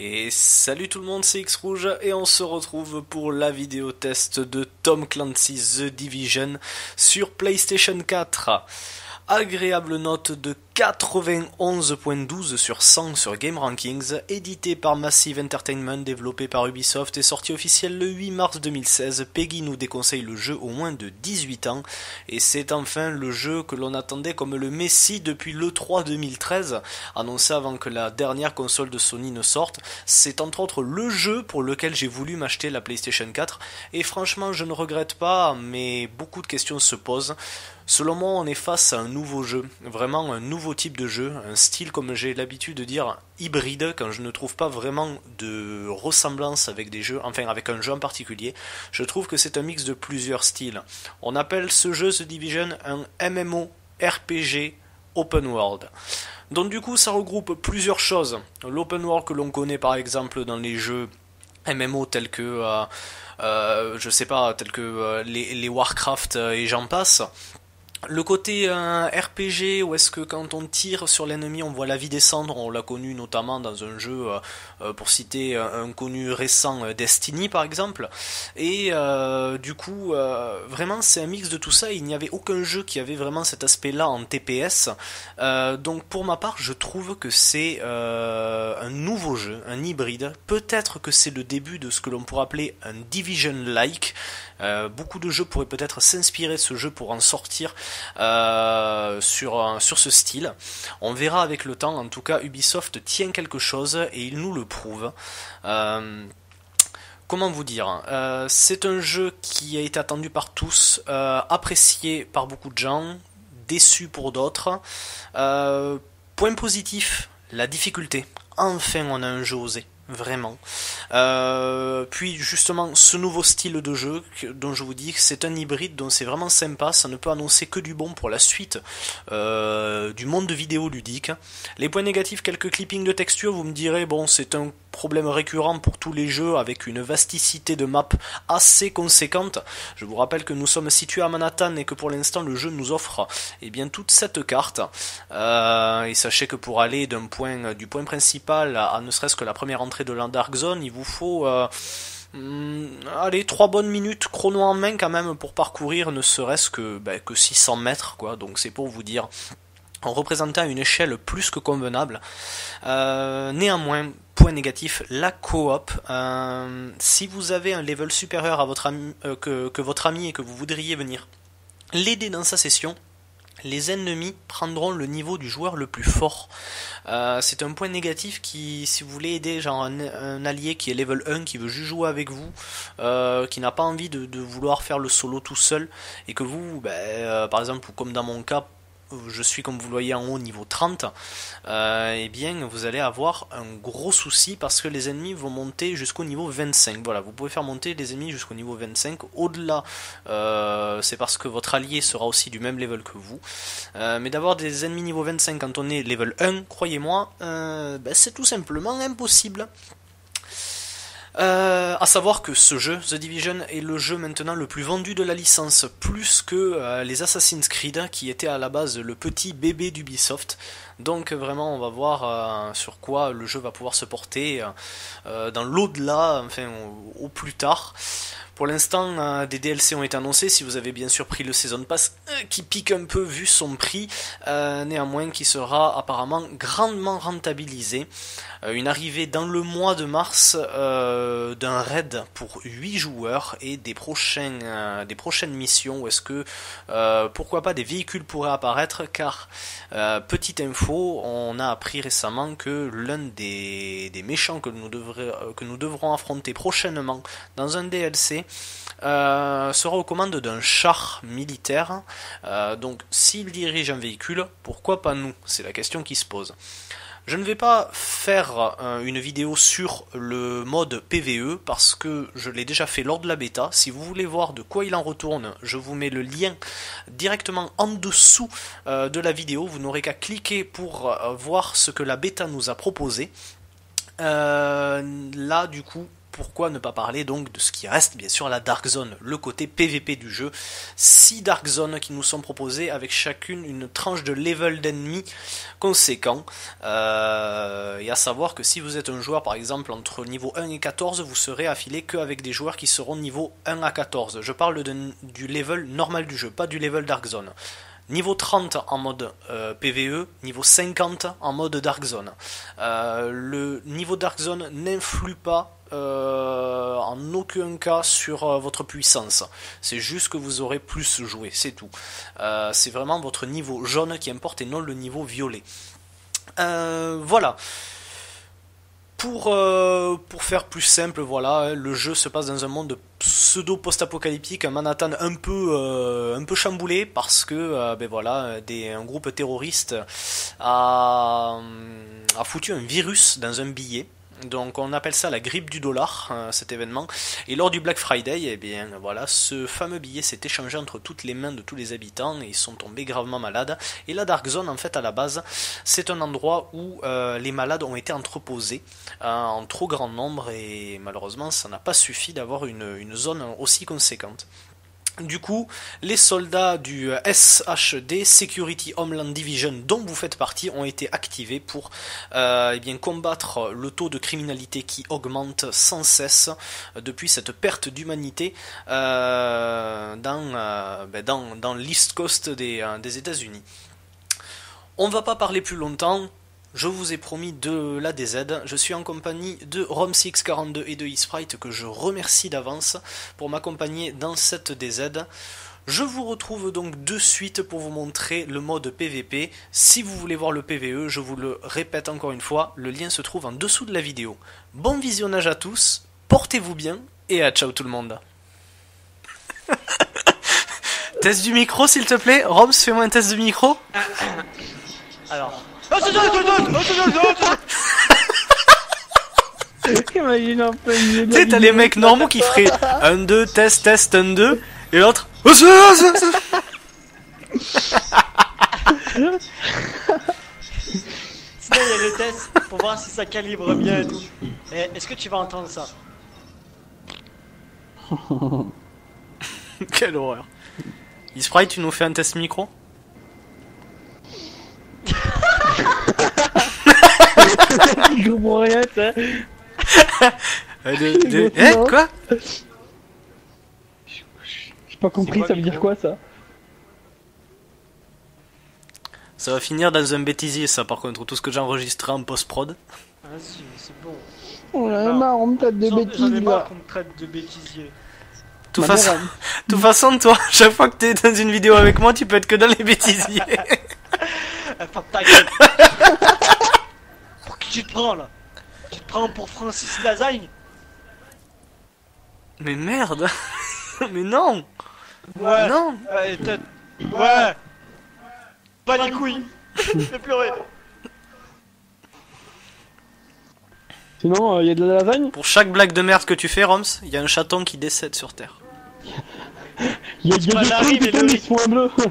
Et salut tout le monde, c'est X Rouge et on se retrouve pour la vidéo test de Tom Clancy's The Division sur PlayStation 4. Agréable note de 91.12 sur 100 sur Game Rankings, édité par Massive Entertainment, développé par Ubisoft et sorti officiel le 8 mars 2016. Peggy nous déconseille le jeu au moins de 18 ans et c'est enfin le jeu que l'on attendait comme le Messie depuis l'E3 2013, annoncé avant que la dernière console de Sony ne sorte. C'est entre autres le jeu pour lequel j'ai voulu m'acheter la PlayStation 4 et franchement je ne regrette pas, mais beaucoup de questions se posent. Selon moi, on est face à un nouveau jeu, vraiment un nouveau type de jeu, un style, comme j'ai l'habitude de dire, hybride, quand je ne trouve pas vraiment de ressemblance avec des jeux, enfin avec un jeu en particulier. Je trouve que c'est un mix de plusieurs styles. On appelle ce jeu, The Division, un MMO RPG Open World. Donc du coup, ça regroupe plusieurs choses. L'Open World que l'on connaît par exemple dans les jeux MMO tels que, je sais pas, tels que les Warcraft et j'en passe. Le côté RPG, où est-ce que quand on tire sur l'ennemi, on voit la vie descendre, on l'a connu notamment dans un jeu, pour citer un connu récent, Destiny par exemple, et du coup, vraiment c'est un mix de tout ça, il n'y avait aucun jeu qui avait vraiment cet aspect-là en TPS, donc pour ma part, je trouve que c'est un nouveau jeu, un hybride, peut-être que c'est le début de ce que l'on pourrait appeler un Division-like. Beaucoup de jeux pourraient peut-être s'inspirer de ce jeu pour en sortir sur ce style. On verra avec le temps. En tout cas, Ubisoft tient quelque chose et il nous le prouve. Comment vous dire, c'est un jeu qui a été attendu par tous, apprécié par beaucoup de gens, déçu pour d'autres. Point positif, la difficulté. Enfin, on a un jeu osé. Vraiment. Puis justement, ce nouveau style de jeu dont je vous dis que c'est un hybride, dont c'est vraiment sympa, ça ne peut annoncer que du bon pour la suite du monde vidéo ludique. Les points négatifs, quelques clippings de texture, vous me direz, bon, c'est un problème récurrent pour tous les jeux avec une vasticité de maps assez conséquente. Je vous rappelle que nous sommes situés à Manhattan et que pour l'instant le jeu nous offre bien toute cette carte. Et sachez que pour aller du point principal à ne serait-ce que la première entrée de la Dark Zone, il vous faut allez, 3 bonnes minutes chrono en main quand même pour parcourir ne serait-ce que 600 mètres, quoi. Donc c'est pour vous dire, en représentant une échelle plus que convenable. Néanmoins, point négatif, la coop. Si vous avez un level supérieur à votre ami, que votre ami et que vous voudriez venir l'aider dans sa session, les ennemis prendront le niveau du joueur le plus fort. C'est un point négatif qui, si vous voulez aider genre un allié qui est level 1, qui veut juste jouer avec vous, qui n'a pas envie de vouloir faire le solo tout seul, et que vous, par exemple, comme dans mon cas, je suis comme vous le voyez en haut niveau 30, eh bien vous allez avoir un gros souci parce que les ennemis vont monter jusqu'au niveau 25. Voilà, vous pouvez faire monter les ennemis jusqu'au niveau 25. Au-delà, c'est parce que votre allié sera aussi du même level que vous. Mais d'avoir des ennemis niveau 25 quand on est level 1, croyez-moi, c'est tout simplement impossible. À savoir que ce jeu, The Division, est le jeu maintenant le plus vendu de la licence, plus que les Assassin's Creed, qui étaient à la base le petit bébé d'Ubisoft. Donc vraiment, on va voir sur quoi le jeu va pouvoir se porter dans l'au-delà, enfin au plus tard. Pour l'instant, des DLC ont été annoncés, si vous avez bien sûr pris le Season Pass, qui pique un peu vu son prix, néanmoins qui sera apparemment grandement rentabilisé. Une arrivée dans le mois de mars d'un raid pour 8 joueurs et des prochaines missions où est-ce que, pourquoi pas, des véhicules pourraient apparaître, car, petite info, on a appris récemment que l'un des méchants que nous devrons affronter prochainement dans un DLC sera aux commandes d'un char militaire. Donc s'il dirige un véhicule, pourquoi pas nous? C'est la question qui se pose. Je ne vais pas faire une vidéo sur le mode PvE parce que je l'ai déjà fait lors de la bêta. Si vous voulez voir de quoi il en retourne, je vous mets le lien directement en dessous de la vidéo. Vous n'aurez qu'à cliquer pour voir ce que la bêta nous a proposé. Là, du coup, pourquoi ne pas parler donc de ce qui reste bien sûr la Dark Zone, le côté PVP du jeu. 6 Dark Zones qui nous sont proposées avec chacune une tranche de level d'ennemis conséquent. Et à savoir que si vous êtes un joueur par exemple entre niveau 1 et 14, vous serez affilé qu'avec des joueurs qui seront niveau 1 à 14. Je parle du level normal du jeu, pas du level Dark Zone. Niveau 30 en mode PvE, niveau 50 en mode Dark Zone. Le niveau Dark Zone n'influe pas en aucun cas sur votre puissance. C'est juste que vous aurez plus joué, c'est tout. C'est vraiment votre niveau jaune qui importe et non le niveau violet. Voilà. Pour faire plus simple, voilà, le jeu se passe dans un monde pseudo post-apocalyptique, un Manhattan un peu chamboulé parce que ben voilà, un groupe terroriste a foutu un virus dans un billet. Donc on appelle ça la grippe du dollar, cet événement. Et lors du Black Friday, eh bien voilà, ce fameux billet s'est échangé entre toutes les mains de tous les habitants et ils sont tombés gravement malades. Et la Dark Zone, en fait, à la base, c'est un endroit où les malades ont été entreposés en trop grand nombre et malheureusement, ça n'a pas suffi d'avoir une zone aussi conséquente. Du coup, les soldats du SHD, Security Homeland Division, dont vous faites partie, ont été activés pour eh bien, combattre le taux de criminalité qui augmente sans cesse depuis cette perte d'humanité dans l'East Coast des États-Unis. On ne va pas parler plus longtemps. Je vous ai promis de la DZ, je suis en compagnie de Romsix42 et de eSprite que je remercie d'avance pour m'accompagner dans cette DZ. Je vous retrouve donc de suite pour vous montrer le mode PVP. Si vous voulez voir le PVE, je vous le répète encore une fois, le lien se trouve en dessous de la vidéo. Bon visionnage à tous, portez-vous bien et à ciao tout le monde. Test du micro s'il te plaît, Roms, fais-moi un test de micro. Alors... Imagine un peu mieux. Tu sais, t'as les mecs normaux qui feraient 1, 2, test, 1, 2, et l'autre. Sinon il y a le test pour voir si ça calibre bien et tout. Et est-ce que tu vas entendre ça? Quelle horreur. eSprite, tu nous fais un test micro? Je comprends rien, ça. Quoi? J'ai pas compris, ça veut dire quoi ça? Ça va finir dans un bêtisier, ça, par contre, tout ce que j'ai enregistré en post-prod. Vas-y, c'est bon. On a marre, on me traite de J'en ai bêtises marre là. qu'on me traite de bêtisier. De toute façon, toi, chaque fois que t'es dans une vidéo avec moi, tu peux être que dans les bêtisiers. Enfin, ta gueule. Pour qui tu te prends là? Tu te prends pour Francis Lasagne? Mais merde. Mais non. Ouais. Non. Ouais. Pas les couilles. Fais pleurer. Sinon, y a de la lasagne? Pour chaque blague de merde que tu fais, Roms, il y a un chaton qui décède sur Terre. Y a pas des la trucs rime qui et le tombent, ils riz. sont bleus. Tu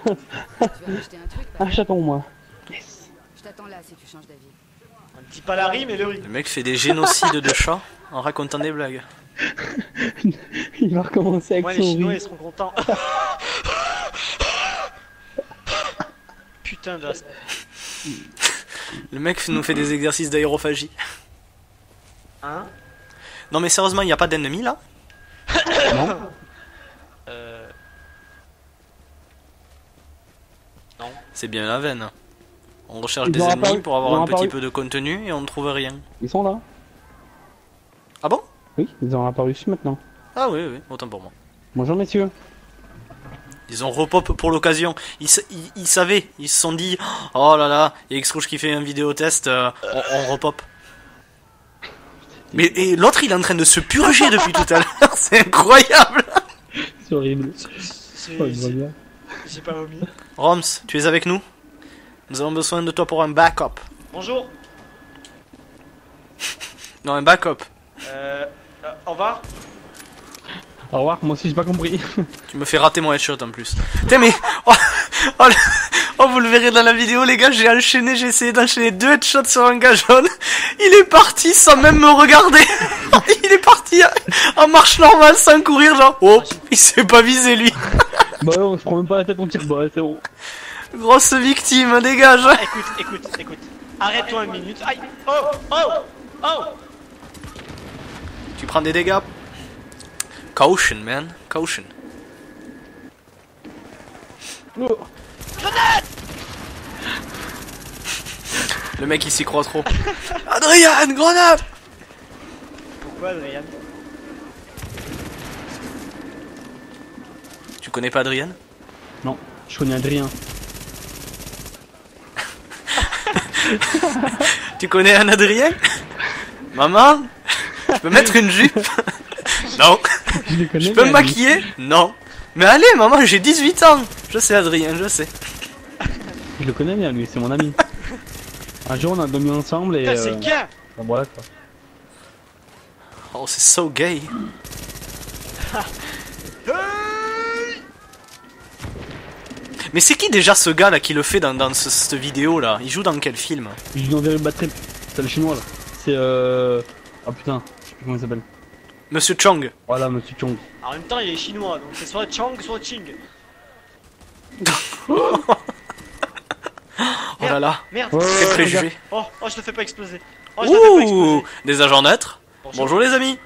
vas acheter un truc, Un chaton, moi. je t'attends là si tu changes d'avis. Un petit palari mais le riz. Le mec fait des génocides de chats en racontant des blagues. Il va recommencer avec Moi son les Chinois riz. ils seront contents. Putain de... Le mec nous fait des exercices d'aérophagie. Hein? Non mais sérieusement, il n'y a pas d'ennemis là? Non. Non. C'est bien la veine. On recherche Ils des ont ennemis apparu- pour ils avoir ont un petit apparu. peu de contenu et on ne trouve rien. Ils sont là. Ah bon? Oui, ils ont apparu ici maintenant. Ah oui, oui, autant pour moi. Bonjour messieurs. Ils ont repop pour l'occasion. Ils savaient, ils se sont dit, oh là là, il y a Xrouge qui fait un vidéo test, on repop. Mais et l'autre il est en train de se purger depuis tout à l'heure, c'est incroyable. C'est horrible. Oh, il va bien. J'ai pas vomi. Roms, tu es avec nous? Nous avons besoin de toi pour un backup. Bonjour. Non, un backup. Au revoir. Au revoir, moi aussi j'ai pas compris. Tu me fais rater mon headshot en plus. Putain mais... Oh, Oh, oh, vous le verrez dans la vidéo, les gars, j'ai essayé d'enchaîner 2 headshots sur un gars jaune. Il est parti sans même me regarder. Il est parti en marche normale, sans courir, genre. Oh, il s'est pas visé, lui. Bah ouais, on se prend même pas la tête, on tire. Bah ouais, c'est bon. Grosse victime, dégage. Ah, écoute. Arrête-toi une minute. Aïe. Oh. Tu prends des dégâts. Caution, man. Caution. Oh. Le mec il s'y croit trop. Adrien, grenade. Pourquoi, Adrien? Tu connais pas Adrien? Non, je connais Adrien. Tu connais un Adrien? Maman? Je peux mettre une jupe? Non. Je les connais. Je peux me mais- maquiller? Non. Mais allez, maman, j'ai 18 ans. Je sais Adrien, je sais. Je le connais bien, lui, c'est mon ami. Un jour, on a dormi ensemble et. Putain, c'est gay. Bon, voilà quoi. Oh, c'est so gay. Mais c'est qui déjà ce gars là qui le fait dans cette vidéo là? Il joue dans quel film? Je lui enverrai le bad trip. C'est le chinois là. C'est Oh putain, je sais plus comment il s'appelle. Monsieur Chong. Voilà, monsieur Chong. En même temps, il est chinois, donc c'est soit Chang, soit Ching. Oh là là. Merde. Ouais, Quel préjugé. Oh, je te fais pas exploser. Oh, je te fais pas Ouh, exploser. des agents neutres. Bonjour les amis.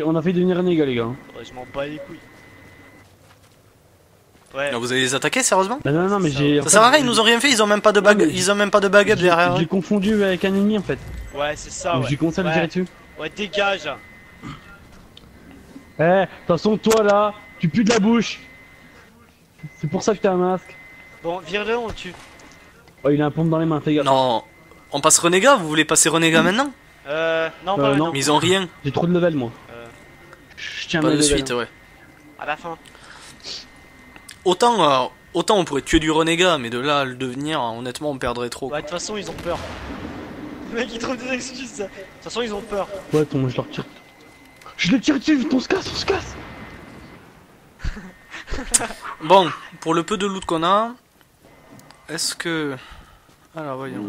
On a fait devenir un gars, les gars. Ouais, je m'en bats les couilles. Ouais. Là, vous allez les attaquer sérieusement? Non, mais Ça- j'ai. Ça sert à rien, ils nous ont rien fait, ils ont même pas de bague, Ouais, mais ils ont même pas de baguette derrière. J'ai eux. confondu avec un ennemi en fait. Ouais, c'est ça, Donc ouais. j'ai commencé à le Ouais. tirer dessus. Ouais, dégage. Eh, de toute façon, toi là, tu pues de la bouche. C'est pour ça que t'as un masque. Bon, vire-le, on le tue. Oh, il a un pompe dans les mains, fais gaffe. Non, on passe renégat, vous voulez passer renégat maintenant? Non, pas non. maintenant. Mais ils ont rien. J'ai trop de level moi. Euh, Je tiens Pas mes de levels, suite, hein. ouais. à la fin. Autant on pourrait tuer du renégat, mais de là à le devenir, honnêtement, on perdrait trop. Ouais, de toute façon, ils ont peur. Le mec, il trouve des excuses, ça. De toute façon, ils ont peur. Ouais, attends, moi je leur tire. Je le tire dessus, on se casse. Bon, pour le peu de loot qu'on a, est-ce que... Alors voyons.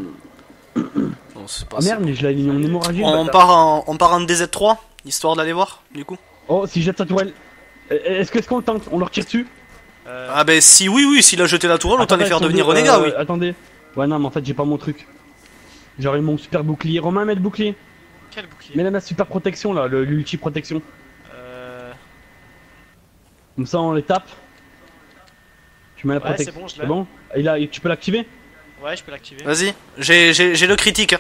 Non, c'est pas Ah ça. merde, mais je l'avais mis en hémorragie. le On bâtard. part en DZ3, histoire d'aller voir, du coup. Oh, si je jette sa tourelle. Est-ce qu'on le tente? On leur tire dessus? Ah ben si oui, s'il a jeté la tourelle, autant les faire Attendez, devenir renégat, oui. Attendez. Ouais, non, mais en fait, j'ai pas mon truc. J'aurais mon super bouclier. Romain, mets le bouclier. Quel bouclier. Mets la super protection là, l'ulti protection. Comme ça, on les tape. Tu mets la Ouais, protection. c'est bon, je l'ai. C'est bon? Tu peux l'activer? Ouais, je peux l'activer. Vas-y, j'ai le critique.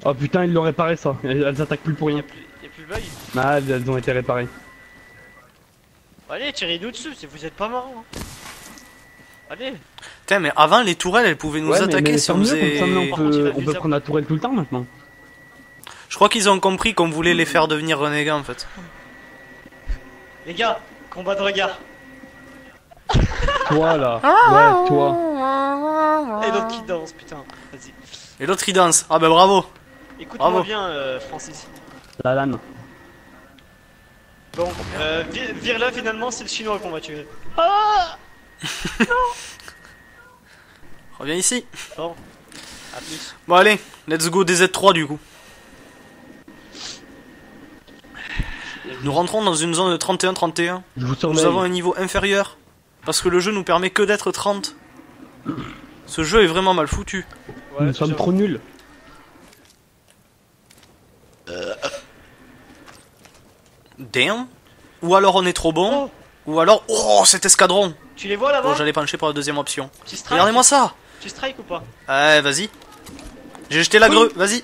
Oh putain, ils l'ont réparé ça. Elles attaquent plus pour rien. Y'a plus le bug. Ah, elles ont été réparées. Allez, tirez-nous dessus, si vous êtes pas marrant. Hein. Allez. Putain, mais avant, les tourelles, elles pouvaient nous Ouais, attaquer mais si tant on mieux, faisait... comme ça, Par contre, il va on peut plus prendre la tourelle tout le temps maintenant. Je crois qu'ils ont compris qu'on voulait les faire devenir renégats, en fait. Les gars, combat de regard. Toi là. Ouais, toi. Et l'autre qui danse, putain. Vas-y. Et l'autre, il danse. Ah ben bravo. Écoute-moi Bravo. bien, Francis. La lame. Bon, vire-le, finalement, c'est le chinois qu'on va tuer. Reviens ici. Bon, à plus. Bon allez, let's go DZ3 du coup. Nous rentrons dans une zone de 31-31. Je vous Nous surveille. avons un niveau inférieur. Parce que le jeu nous permet que d'être 30. Ce jeu est vraiment mal foutu. Nous sommes trop nuls. Damn. Ou alors on est trop bon. Oh, Ou alors... Oh, cet escadron. tu les vois là-bas? Bon, j'allais pencher pour la deuxième option. Tu strikes? Regardez-moi ça. Tu strikes ou pas? Ouais, vas-y. J'ai jeté la greu, vas-y.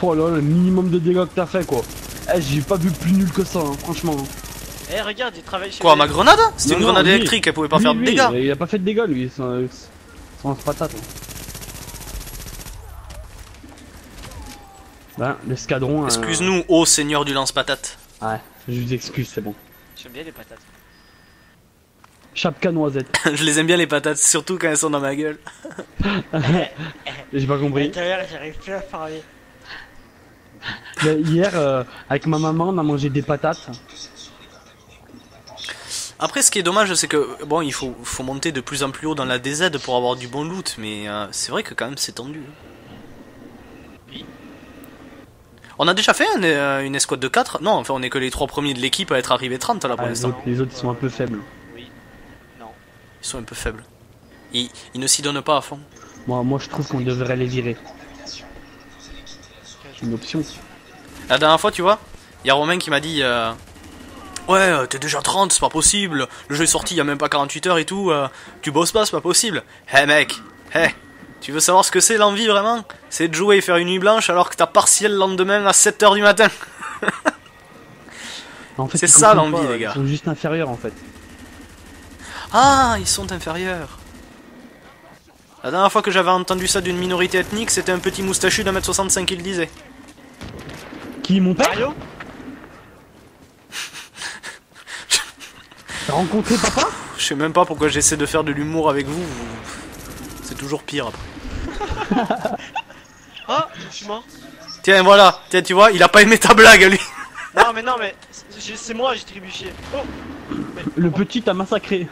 Oh là, le minimum de dégâts que t'as fait quoi. Eh, j'ai pas vu plus nul que ça, hein, franchement. Eh, regarde, il travaille chez Quoi, les- ma grenade? C'était Non, une non, grenade lui. électrique, elle pouvait pas Lui, faire de lui, dégâts. Il a pas fait de dégâts lui, sans patate. Ben, l'escadron. Excuse-nous, ô seigneur du lance-patate. Ouais, je vous excuse, c'est bon. J'aime bien les patates. Chapka noisette. Je les aime bien les patates, surtout quand elles sont dans ma gueule. J'ai pas compris. Tout à l'heure, j'arrive plus à parler. Hier, avec ma maman, on a mangé des patates. Après, ce qui est dommage, c'est que bon, faut monter de plus en plus haut dans la DZ pour avoir du bon loot, mais c'est vrai que quand même c'est tendu. Oui. On a déjà fait une escouade de 4. Non, enfin, on est que les 3 premiers de l'équipe à être arrivés 30 là pour Ah, l'instant. les autres, ils sont un peu faibles. Oui. Non. Ils sont un peu faibles. Ils ne s'y donnent pas à fond. Moi, je trouve qu'on devrait les virer. C'est une option. La dernière fois, tu vois, il y a Romain qui m'a dit ouais, t'es déjà 30, c'est pas possible. Le jeu est sorti il y a même pas 48 heures et tout. Tu bosses pas, c'est pas possible. Hé mec, tu veux savoir ce que c'est l'envie vraiment? C'est de jouer et faire une nuit blanche alors que t'as partiel le lendemain à 7h du matin. En fait, C'est ils ça, comprennent l'envie, pas, les gars. Ils sont juste inférieurs en fait. Ah, ils sont inférieurs. La dernière fois que j'avais entendu ça d'une minorité ethnique, c'était un petit moustachu d'1m65 qui le disait. Qui, mon père? Mario? T'as rencontré papa? Je sais même pas pourquoi j'essaie de faire de l'humour avec vous. C'est toujours pire après. Ah, je suis mort. Tiens, voilà. Tiens, tu vois, il a pas aimé ta blague, lui. Non, mais c'est moi, j'ai trébuché. Oh. Mais, Le petit t'a massacré.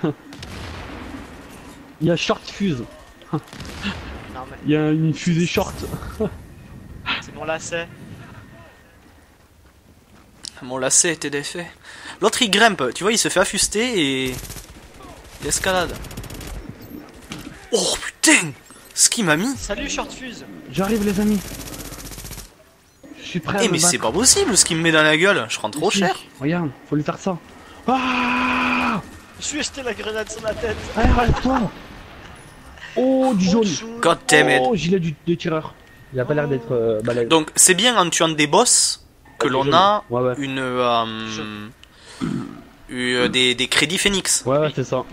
Il y a short fuse. Non, mais Il y a une fusée short. c'est mon lacet. Mon lacet était défait. L'autre, il grimpe. Tu vois, il se fait affuster et... il escalade. Oh, putain! Ce qu'il m'a mis. Salut, Shortfuse. J'arrive les amis. Je suis prêt à Eh, me mais c'est battre. pas possible ce qu'il me met dans la gueule. Je rends trop Ici. cher. Regarde, faut lui faire ça. Ah, Je lui ai jeté la grenade sur la tête. arrête-toi. Oh, du jaune. God damn it. Oh, gilet de tireur. Il a pas l'air d'être balèze. Donc, c'est bien en tuant des boss que Ouais, l'on jaune. a Ouais, ouais. des crédits Phoenix. Ouais, ouais, c'est ça.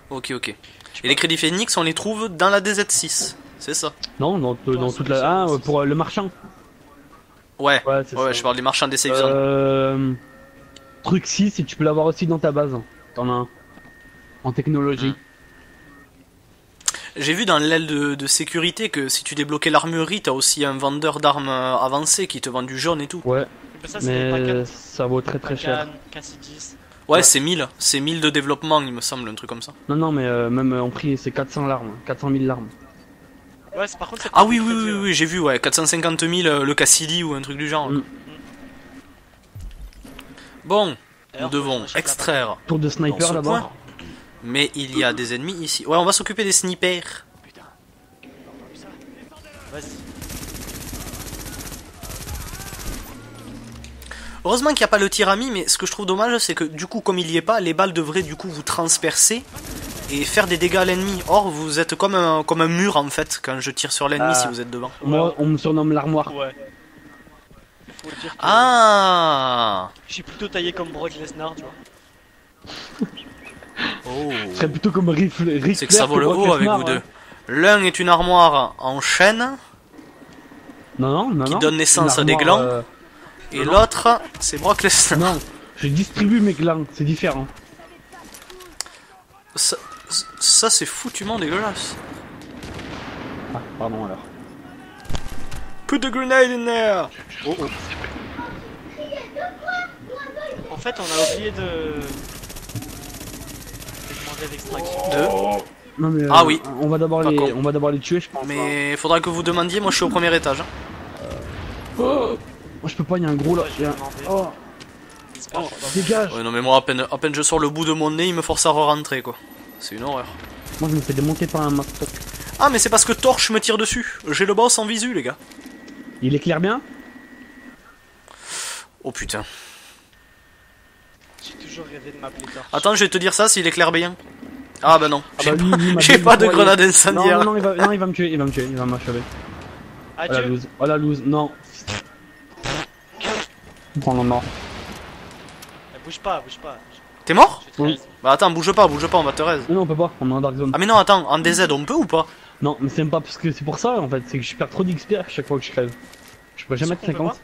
Ok, ok. Et les crédits Phoenix, on les trouve dans la DZ6. C'est ça. Non, dans toute la. Ah, pour le marchand. Ouais, Ouais, c'est ça. je parle des marchands des safe zones. Truc 6, et tu peux l'avoir aussi dans ta base. T'en as un. En technologie. J'ai vu dans l'aile de sécurité que si tu débloquais l'armurerie, t'as aussi un vendeur d'armes avancé qui te vend du jaune et tout. Ouais, Mais ça, c'est des mais ça vaut très cher. K610. Ouais, Ouais. c'est 1000. C'est 1000 de développement, il me semble, un truc comme ça. Non, non, mais même en prix, c'est 400 larmes. 400 000 larmes. Ouais, par contre, c'est Ah pas oui, très oui, oui, dur. oui, j'ai vu, ouais. 450 000 le Cassidy ou un truc du genre. Mm. Bon, nous D'ailleurs, devons faut que je rachète Tour extraire. de Dans sniper ce là-bas. point. Mais il y a des ennemis ici. Ouais, on va s'occuper des snipers. Putain. Vas-y. Heureusement qu'il n'y a pas le tir à mi, mais ce que je trouve dommage, c'est que du coup, comme il y est pas, les balles devraient du coup vous transpercer et faire des dégâts à l'ennemi. Or, vous êtes comme un mur en fait quand je tire sur l'ennemi Ah. si vous êtes devant. Moi, on me surnomme l'armoire. Ouais. Faut dire que Ah. je suis plutôt taillé comme Brock Lesnar, tu vois. Oh. Ce serait plutôt comme Ric C'est que ça vaut le haut avec vous deux. L'un est une armoire en chaîne Non, qui non. donne naissance à Une des armoire, glands. Et l'autre, c'est Brock Lesnar. Non, je distribue mes glands, c'est différent. Ça c'est foutument dégueulasse. Ah, pardon alors. Put the grenade in there. Oh, oh. En fait, on a oublié de demander l'extraction. Deux. Non mais Ah oui. on va d'abord Pas les, con. on va d'abord les tuer, je pense. Mais faudra que vous demandiez, moi je suis au premier étage. Oh, moi je peux pas, il y a un gros là. Ouais, il y a un- Oh, Oh, dégage. Ouais, non mais moi à peine je sors le bout de mon nez, il me force à re-rentrer quoi. C'est une horreur. Moi je me fais démonter par un mastoc. Ah mais c'est parce que Torche me tire dessus. J'ai le boss en visu les gars. Il éclaire bien? Oh putain. J'ai toujours rêvé de m'appeler Torch. Attends, je vais te dire ça s'il éclaire bien. Ah bah non. Ah bah lui, il m'a J'ai dit pas de fois, grenade Non, incendiaire. non, il va me tuer, il va m'achever. Oh la Adieu. loose, oh la loose, non. Oh non, non. Bouge pas, bouge pas. T'es mort? J'ai 13. Bah attends, bouge pas, on va te raise. Non, on peut pas, on est en dark zone. Ah mais non, attends, en DZ on peut ou pas? Non, mais c'est même pas parce que c'est pour ça en fait, c'est que je perds trop d'XP à chaque fois que je crève. Je peux jamais être Sûr qu'on peut 50.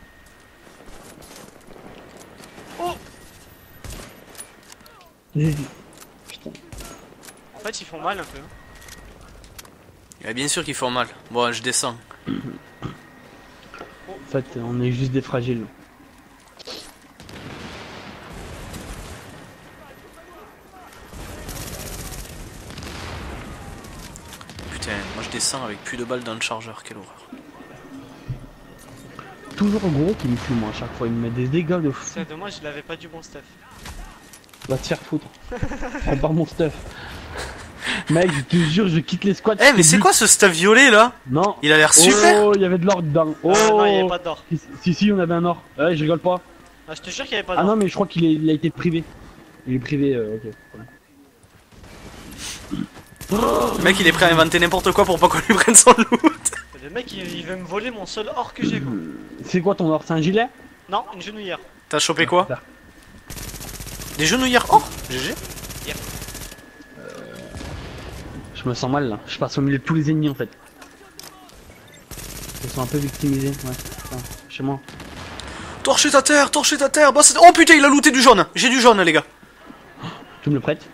Oh. Putain. En fait, ils font mal un peu. Bien sûr qu'ils font mal. Bon, je descends. En fait, on est juste des fragiles. Putain, moi je descends avec plus de balles dans le chargeur, quelle horreur. Toujours gros qui me fume, moi, à chaque fois. Il me met des dégâts de fou. C'est dommage, il avait pas du bon stuff. Va te faire foutre. Prends pas mon stuff. Mec, je te jure, je quitte les squats. Eh, mais c'est quoi ce stuff violet là? Non. Il a l'air super! Oh, il y avait de l'or dedans. Oh, Non, il y avait pas d'or. Si, on avait un or. Ouais, je rigole pas. Ah, je te jure qu'il y avait pas Ah d'or. non, mais je crois il a été privé. Il est privé, ok. Le mec il est prêt à inventer n'importe quoi pour pas qu'on lui prenne son loot. Le mec, il veut me voler mon seul or que j'ai, quoi. C'est quoi ton or? C'est un gilet? Non, une genouillère. T'as chopé quoi? Là. Des genouillères or? GG? Je me sens mal là. Je passe au milieu de tous les ennemis en fait. Ils sont un peu victimisés, ouais. Putain, chez moi. Torchez ta terre, torchez ta terre! Bah, oh putain, il a looté du jaune! J'ai du jaune, les gars! Tu me le prêtes?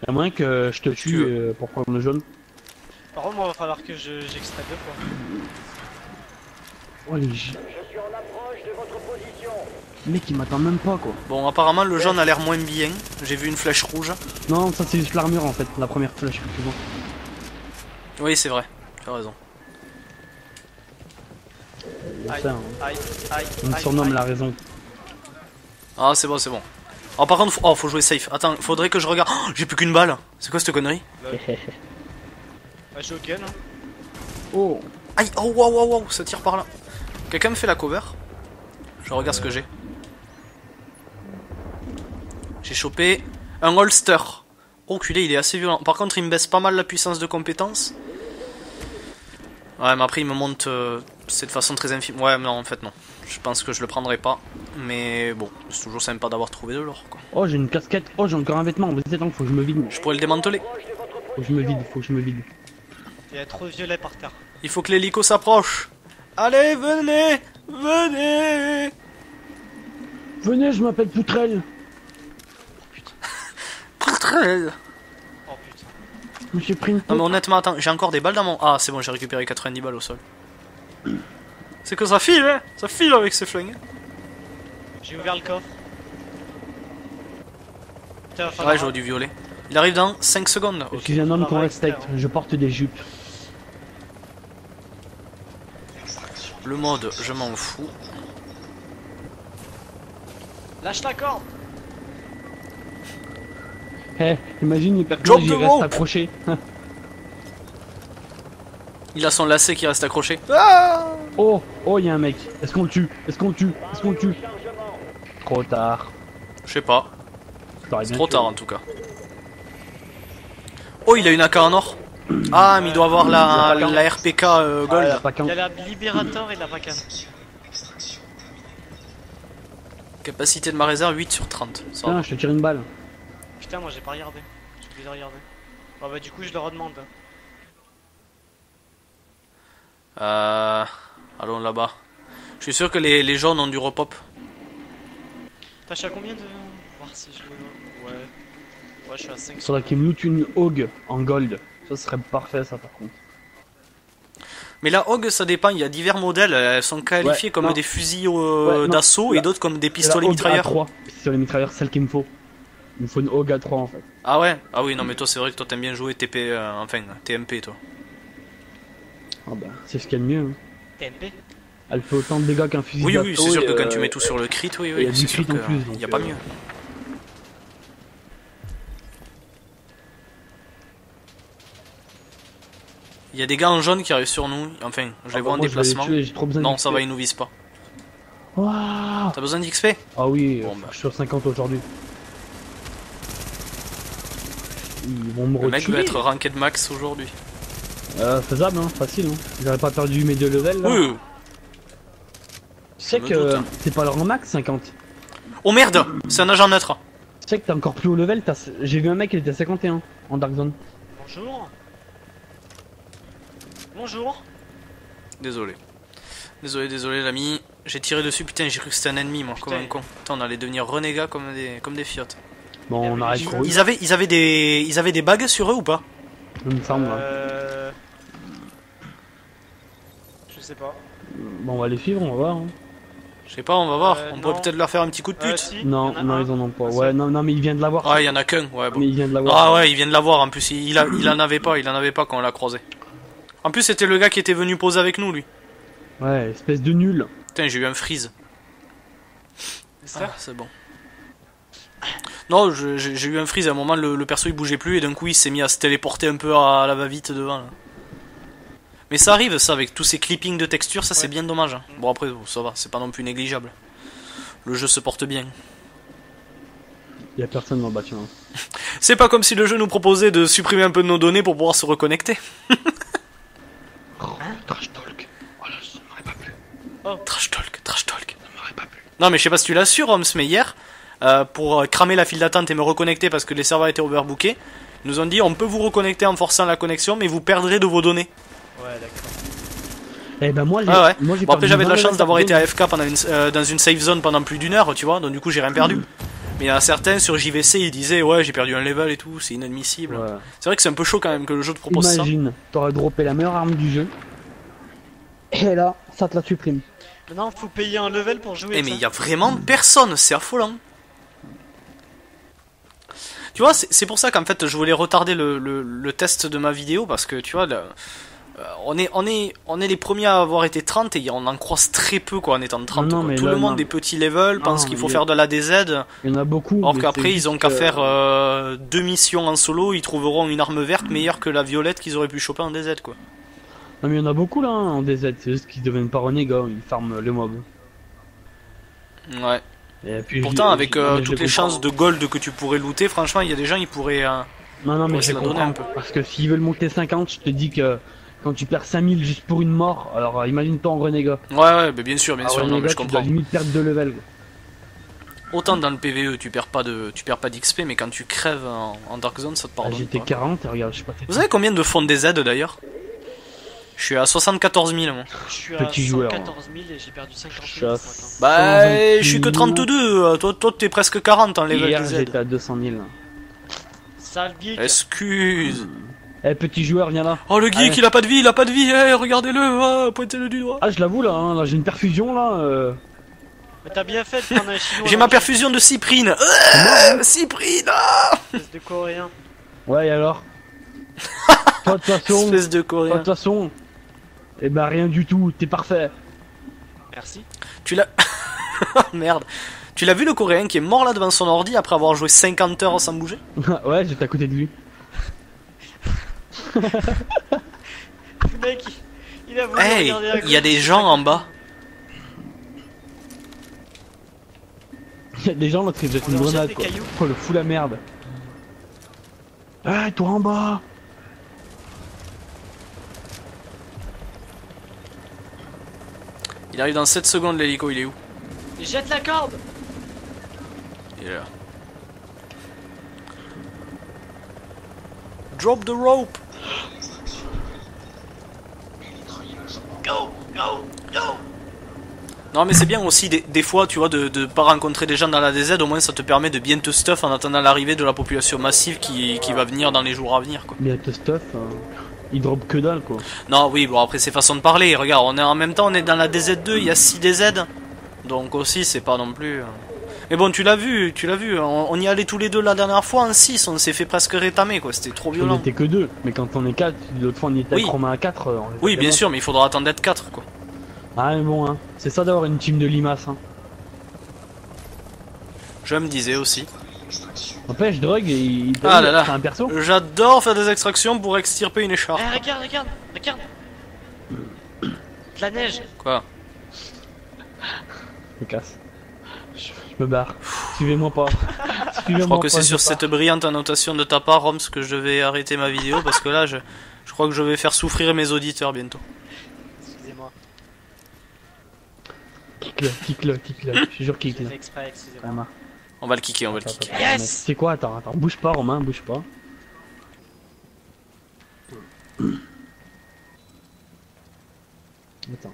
À moins que je te Tu tue veux. pour prendre le jaune. Par contre, moi, va falloir que j'extrais deux fois. Oh les mec il m'attend même pas quoi. Bon, apparemment, le jaune a l'air moins bien. J'ai vu une flèche rouge. Non, ça c'est juste l'armure en fait, la première flèche que tu vois. Oui, c'est vrai. Tu as raison. Je Aïe, sais, hein. aïe, aïe. On me aïe, surnomme aïe. la raison. Ah, c'est bon, c'est bon. Oh, par contre, faut jouer safe. Attends, faudrait que je regarde. Oh, j'ai plus qu'une balle. C'est quoi cette connerie? Bah, j'ai au gun, hein. Oh. Aïe, oh, waouh, waouh, waouh, ça tire par là. Quelqu'un me fait la cover? Je regarde ce que j'ai. J'ai chopé un holster. Oh, culé, il est assez violent. Par contre, il me baisse pas mal la puissance de compétence. Ouais, mais après, il me monte c'est de façon très infime. Ouais, mais non, en fait, non. Je pense que je le prendrai pas. Mais bon, c'est toujours sympa d'avoir trouvé de l'or, quoi. Oh j'ai une casquette. Oh j'ai encore un vêtement. Mais attends, faut que je me vide. Je pourrais le démanteler. Faut que je me vide, faut que je me vide. Il y a trop de violet par terre. Il faut que l'hélico s'approche. Allez, venez, venez. Venez, je m'appelle Poutrelle. Poutrelle. Oh putain. Je me suis pris une Non mais poutre. honnêtement, attends, j'ai encore des balles dans mon... Ah, c'est bon, j'ai récupéré 90 balles au sol. C'est que ça file, hein. Ça file avec ces flingues. J'ai ouvert le coffre. Putain, va falloir- Ouais, j'aurais du violet. Il arrive dans 5 secondes. Je Ok. suis un homme qu'on Faudra respecte. extraire. Je porte des jupes. Le mode, je m'en fous. Lâche la corde. Eh, imagine les Drop personnages the ils restent rope. accrochés. Il a son lacet qui reste accroché. Ah, Oh, oh, il y a un mec. Est-ce qu'on le tue? Est-ce qu'on le tue? Est-ce qu'on le tue? Trop tard. je sais pas. T'aurais C'est bien trop tué. tard en tout cas. Oh, il a une AK en or. Ah, mais il doit avoir la RPK Ah, il y a Gold. pas qu'un. Il y a la Libérator et la Vacan. Capacité de ma réserve 8 sur 30. Ça va. Tiens, je te tire une balle. Putain, moi j'ai pas regardé. J'ai oublié de regarder. Bon bah du coup je le redemande. Allons là-bas. Je suis sûr que les jaunes ont du repop. T'as à combien de... Voir si je le... Ouais. Ouais, je suis à 5 sur... Faudrait qu'il me loot une Hog en gold. Ça serait parfait, ça par contre. Mais la Hog, ça dépend. Il y a divers modèles. Elles sont qualifiées Ouais, comme non. des fusils Ouais, non. d'assaut et La- d'autres comme des C'est pistolets la Hog mitrailleurs. A3. Pistolet mitrailleur, celle qu'il me faut. Il me faut une Hog A3 en fait. Ah ouais? Ah oui, non, mais toi, c'est vrai que toi, t'aimes bien jouer TP, enfin, TMP, toi. Ah bah, c'est ce qu'il y a de mieux. Hein. TMP. Elle fait autant de dégâts qu'un fusil Oui, d'assaut. oui, c'est sûr et, que quand tu mets tout sur le crit, oui, il y a oui, du c'est sûr crit en plus, qu'il n'y a donc, pas mieux. Il y a des gars en jaune qui arrivent sur nous, enfin, je les Ah vois bah, en moi, je vais les déplacement. tuer, j'ai trop besoin Non, d'XP. ça va, ils nous visent pas. Waouh. T'as besoin d'XP? Ah oui, Bon, bah. je suis sur 50 aujourd'hui. Ils vont me Le mec retuer. veut être ranked max aujourd'hui. Faisable, hein, facile. Hein. J'aurais pas perdu mes 2 levels là. Oui. Tu sais me que doute, hein. c'est pas leur max 50. Oh merde! C'est un agent neutre. Tu sais que t'es encore plus haut level. J'ai vu un mec, il était à 51 en Dark Zone. Bonjour. Bonjour. Désolé. Désolé l'ami. J'ai tiré dessus, putain, j'ai cru que c'était un ennemi, moi, comme Putain. un con. Putain, on allait devenir renégats comme des fiottes. Bon, on arrête courir, Ils avaient des bagues sur eux ou pas? il me semble. Je sais pas. Bon, on va les suivre, on va voir. Hein. Je sais pas, on va voir. On non. pourrait peut-être leur faire un petit coup de pute. Si, Non, y en a non, un. ils en ont pas. Un Ouais, seul. non, mais il vient de l'avoir. Ah, il y en a qu'un. Ouais, bon. Mais il vient de l'avoir. Ah ouais, il vient de l'avoir en plus. Il en avait pas. Il en avait pas quand on l'a croisé. En plus, c'était le gars qui était venu poser avec nous, lui. Ouais, espèce de nul. Putain, j'ai eu un freeze. C'est ça Ah, c'est bon. Non, j'ai eu un freeze à un moment, le perso il bougeait plus et d'un coup il s'est mis à se téléporter un peu à la va-vite devant. Là. Mais ça arrive ça avec tous ces clippings de textures, ça c'est bien dommage. Hein. Bon après ça va, c'est pas non plus négligeable. Le jeu se porte bien. Il y a personne dans le bâtiment. C'est pas comme si le jeu nous proposait de supprimer un peu de nos données pour pouvoir se reconnecter. Trash talk. Voilà, ça m'aurait pas plu. Trash talk, trash talk. Ça m'aurait pas plu. Non mais je sais pas si tu l'as su Roms, mais hier, pour cramer la file d'attente et me reconnecter parce que les serveurs étaient overbookés, ils nous ont dit on peut vous reconnecter en forçant la connexion mais vous perdrez de vos données. Ouais, d'accord. Eh ben moi j'ai. Ah ouais. Moi, j'ai Bon après perdu j'avais de la 20 chance d'avoir été levels AFK pendant dans une safe zone pendant plus d'une heure, tu vois, donc du coup j'ai rien perdu. Mais il y en a certains sur JVC ils disaient ouais j'ai perdu un level et tout, c'est inadmissible. Ouais. C'est vrai que c'est un peu chaud quand même que le jeu te propose ça. Imagine, t'aurais droppé la meilleure arme du jeu. Et là, ça te la supprime. Maintenant, faut payer un level pour jouer. Eh mais il y a vraiment personne, c'est affolant. Tu vois, c'est pour ça qu'en fait je voulais retarder le test de ma vidéo parce que tu vois, on est les premiers à avoir été 30 et on en croise très peu quoi en étant 30. Non, Quoi. mais Tout là, le monde non. des petits levels pense Non, qu'il faut mais- faire de la DZ, Il y en a beaucoup. alors mais qu'après c'est ils ont juste, qu'à faire 2 missions en solo, ils trouveront une arme verte meilleure que la violette qu'ils auraient pu choper en DZ quoi. Non mais il y en a beaucoup là hein, en DZ, c'est juste qu'ils deviennent pas renégats, ils farment les mobs. Ouais. Et puis, Pourtant je- avec mais je toutes les comprends. chances de gold que tu pourrais looter, franchement il y a des gens ils pourraient... Non non mais Ouais, je ça la donne comprends un peu. parce que s'ils veulent monter 50, je te dis que quand tu perds 5000 juste pour une mort, alors imagine-toi en renégat. Ouais mais bien sûr, En non, mais renégat, je tu dois comprends. limite perdre de level. Autant dans le PvE tu perds pas d'XP mais quand tu crèves en Dark Zone ça te Ah, pardonne j'étais pas. 40 et regarde, je sais pas. Vous savez combien de fonds des aides d'ailleurs? Je suis à 74 000 moi. Je suis à Petit joueur, 114 000 et j'ai perdu 50 Je 000 suis à ce matin. Bah 128 je suis que 000. 32, toi t'es presque 40 en level Hier des j'étais aides. à 200 000. Sale geek. Excuse. Eh petit joueur, viens là. Oh le geek Ouais. il a pas de vie, eh, regardez-le, pointez-le du doigt. Ah je l'avoue là, hein, là j'ai une perfusion là. Mais t'as bien fait de prendre un chinois. J'ai dans ma le perfusion de Cyprine. Cyprine espèce de coréen. Ouais et alors. Toi de toute façon, Espèce de toi de coréen. toute façon. Eh ben rien du tout, t'es parfait. Merci. Tu l'as... Merde. Tu l'as vu le coréen qui est mort là devant son ordi après avoir joué 50 heures sans bouger? Ouais, j'étais à côté de lui. Le mec, il a voulu Hey, regarder à il y a gauche. des gens en bas. Il y a des gens l'autre ils jettent On une leur jette grenade des quoi. cailloux. Oh le fou la merde. Ah toi en bas. Il arrive dans 7 secondes l'hélico, il est où? Jette la corde. Il est là. Drop the rope. Go, go, go. Non mais c'est bien aussi des fois tu vois de pas rencontrer des gens dans la DZ, au moins ça te permet de bien te stuff en attendant l'arrivée de la population massive qui va venir dans les jours à venir quoi. Mais avec le stuff, il drop que dalle quoi. Non oui bon après c'est façon de parler, regarde on est en même temps on est dans la DZ2, il y a 6 DZ, donc aussi c'est pas non plus... Mais bon tu l'as vu, on y allait tous les deux la dernière fois en 6, on s'est fait presque rétamer quoi, c'était trop On violent. était que 2, mais quand on est 4, l'autre fois on était Oui. à Chroma à 4. Oui bien sûr mais il faudra attendre d'être 4 quoi. Ah mais bon hein, c'est ça d'avoir une team de limaces hein. Je me disais aussi. N'empêche, Drug, Ah là là. c'est un perso. J'adore faire des extractions pour extirper une écharpe. Eh, regarde, regarde, regarde. De la neige. Quoi? Je me casse. Je me barre. Suivez-moi pas. Je crois que c'est sur cette brillante annotation de ta part, Roms, que je vais arrêter ma vidéo parce que là, je crois que je vais faire souffrir mes auditeurs bientôt. Excusez-moi. Kick-le. Je suis sûr J'ai kick-le. fait exprès, excusez-moi. Vraiment. On va le kicker, on va le Attends, kicker. attends, Yes. mais c'est quoi? Attends, bouge pas, Romain, bouge pas. Attends.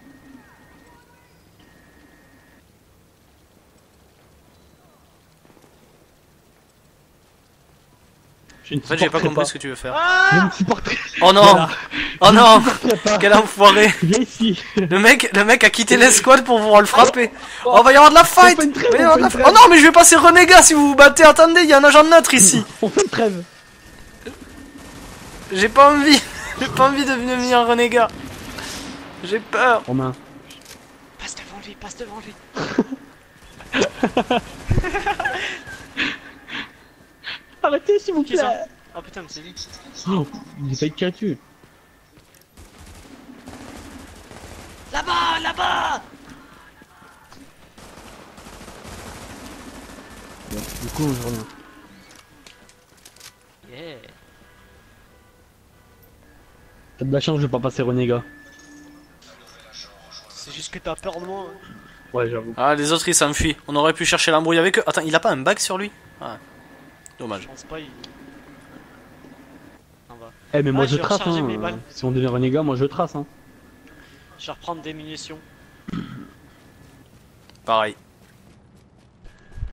En fait, j'ai pas compris ce que tu veux faire. Je ne supporterai Oh non! Voilà. Oh non, supporterai pas. quel enfoiré. Viens ici. Le mec a quitté l'escouade pour pouvoir le frapper. Oh, va y avoir de la fight. On fait une trêve, Va y on avoir de la fait fight. une Oh non, mais je vais passer renégat si vous vous battez. Attendez, il y a un agent neutre ici. On fait une trêve. J'ai pas envie. J'ai pas envie de devenir un renégat. J'ai peur. Romain. Passe devant lui, passe devant lui. Arrêtez s'il vous Qui ça plaît. Oh putain, mais c'est lui. Oh, il est pas tirer dessus. Là-bas, là-bas. Bon, du coup, je reviens. Yeah. T'as de la chance, je vais pas passer renégat. C'est juste que t'as peur de moi. Hein. Ouais, j'avoue. Ah, les autres ils s'enfuient. On aurait pu chercher l'embrouille avec eux. Attends, il a pas un bag sur lui? Ah, dommage. Je pense pas, il... On va. Eh, mais moi Ah, je je vais trace, recharger hein. mes balles. Si on devient renégat, moi je trace, hein. Je vais reprendre des munitions. Pareil.